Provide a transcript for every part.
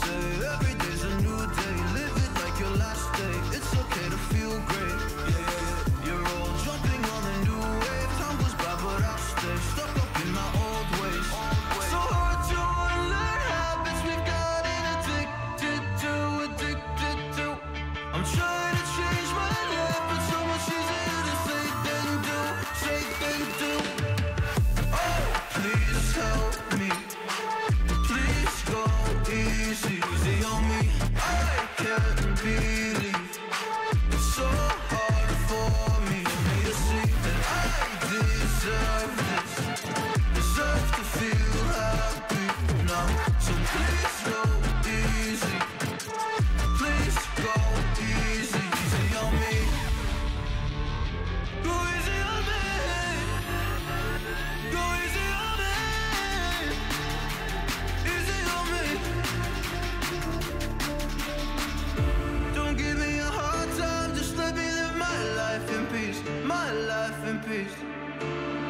day. Every day's a new day. Live it like your last day. It's okay to feel great. Yeah, yeah, yeah. You're all jumping on the new wave. Time goes by, but I'll stay stuck up in my old ways. So hard to unlearn habits we've gotten addicted to. I'm trying to change my life, but so much easier to say than do. Oh, please help me. Please go easy on me. I can't believe it's so hard for me to see that I deserve this. Deserve to feel happy now. So please go easy. Please go easy on me. Go easy on me. Go easy on me. Easy on me. Don't give me a hard time, just let me live my life in peace. My life in peace.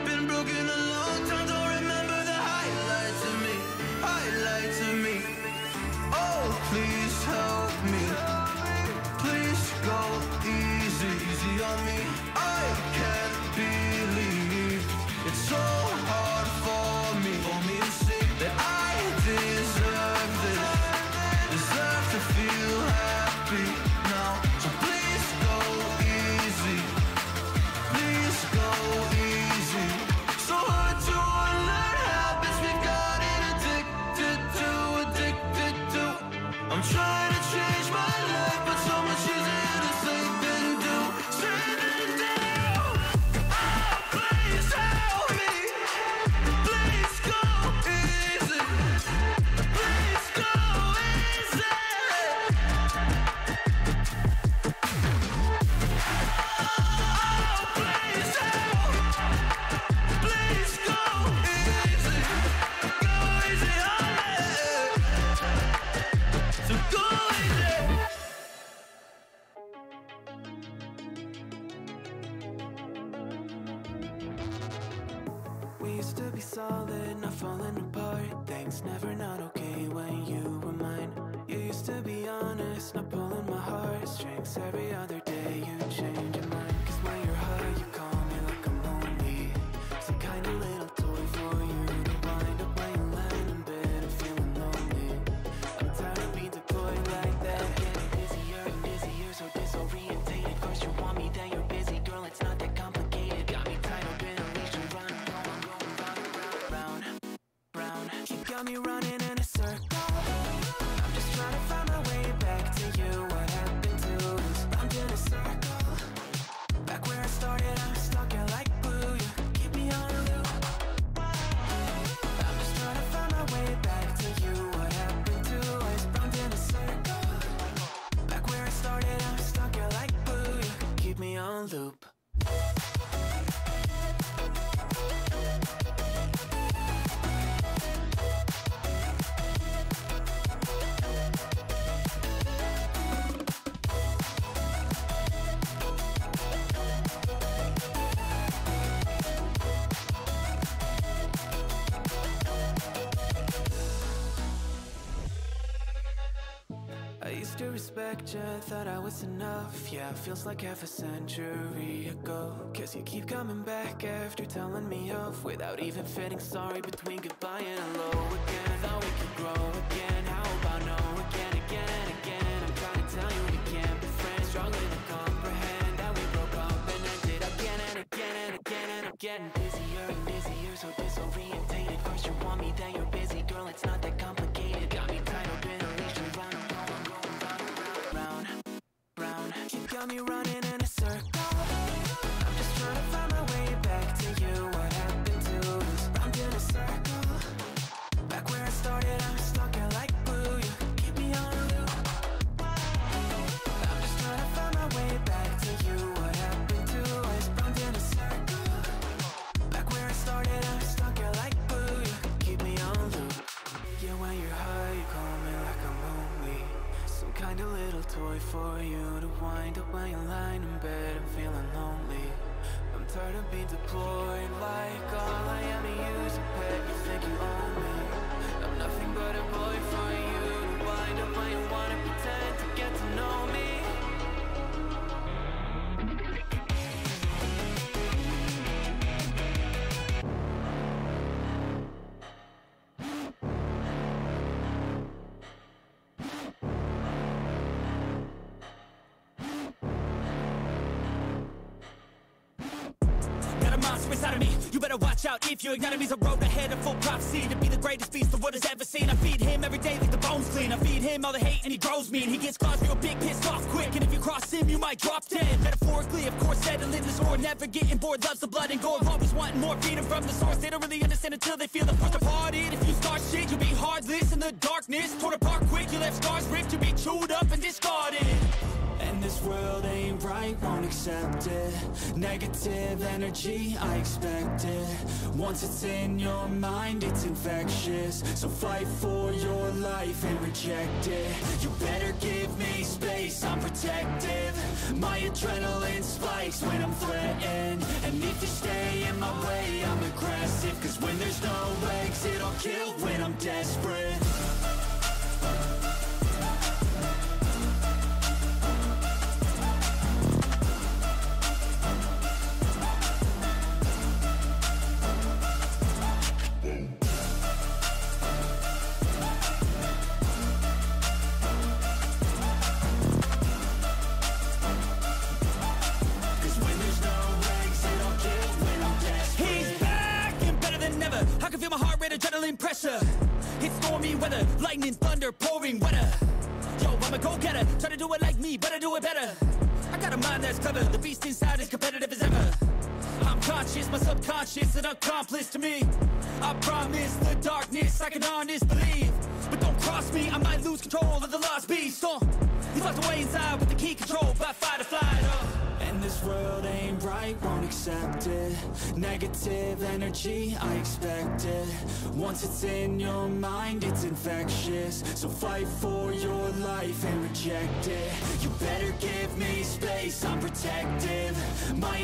Been broken a long time, don't remember the highlights of me. Highlights of me. Oh, please help me. Please go easy on me. I can't believe it's so hard for me to see that I deserve this. Deserve to feel happy now. So please go easy. Please go easy. So hard to unlearn habits we've gotten addicted to. I'm trying to change my life, but so much easier to say than do. Oh, please help me. Please go easy. Please go easy. Oh, please help. Please go easy. Go easy on me. So go easy. We used to be solid, not falling apart. Things never not okay when you were mine. You used to be honest, not pulling my heartstrings. Every other day you change your mind. Cause when you're high, you call me like I'm lonely. Some kind of little toy for you to wind up when you land in bed and feeling lonely. I'm tired of being deployed like that. I'm getting busier and busier, so disorientated. First you want me, then you're busy. Girl, it's not that complicated. Got me tied up in a leash and running. I'm going round. You got me running in a circle. I'm just trying to find my way back to you. What happened to us? Round in a circle. Back where I started, I'm stuck in like glue. You keep me on a loop. I'm just trying to find my way back to you. What happened to us? Round in a circle. Back where I started, I'm stuck in like glue. You keep me on loop. I used to respect you, thought I was enough. Yeah, feels like half a century ago. Cause you keep coming back after telling me off, without even feeling sorry between goodbye and hello again. Thought we could grow again, how about no again and again. I'm trying to tell you we can't be friends, struggling to comprehend that we broke up and ended again and again and again. And I'm getting busier and busier, so disorientated. First you want me, then you're busy. Girl, it's not that complicated. Got me tied up in a leash and running. You got me running in a circle. I'm just trying to find my way back to you. What happened to us? Round in a circle. Back where I started, I'm stuck in like glue. You keep me on a loop. I'm just trying to find my way back to you. What happened to us? Round in a circle. Back where I started, I'm stuck in like glue. You keep me on loop. Yeah, when you're high, you call me like I'm lonely. Some kind of little toy for you to wind up when you're lying in bed and feeling lonely. I'm tired of being deployed like all I am to use a pet. You think you own me? I'm nothing but a boy for you to wind up inside of me. You better watch out if you ignite me's a road ahead of full prophecy to be the greatest beast the world has ever seen. I feed him every day like the bones clean. I feed him all the hate and he grows me. And he gets claws real big, pissed off quick. And if you cross him, you might drop dead. Metaphorically, of course, settling the score. Never getting bored, loves the blood and gore. Always wanting more freedom from the source. They don't really understand until they feel the force departed. If you start shit, you'll be heartless in the darkness. Torn apart quick, you left scars ripped. You'll be chewed up and discarded. And this world ain't right, won't accept it. Negative energy, I expect it. Once it's in your mind, it's infectious. So fight for your life and reject it. You better give me space, I'm protective. My adrenaline spikes when I'm threatened. And if you stay in my way, I'm aggressive. Cause when there's no exit, I'll kill when I'm desperate. Adrenaline pressure, it's stormy weather, lightning, thunder, pouring weather. Yo, I'm a go-getter, try to do it like me, but I do it better. I got a mind that's clever, the beast inside is competitive as ever. I'm conscious, my subconscious, an accomplice to me. I promise the darkness, I can honest believe. But don't cross me, I might lose control of the lost beast. He's locked away inside with the key control by fight or flight. And this world ain't right, won't accept it. Negative energy, I expect it. Once it's in your mind, it's infectious. So fight for your life and reject it. You better give me space, I'm protective. My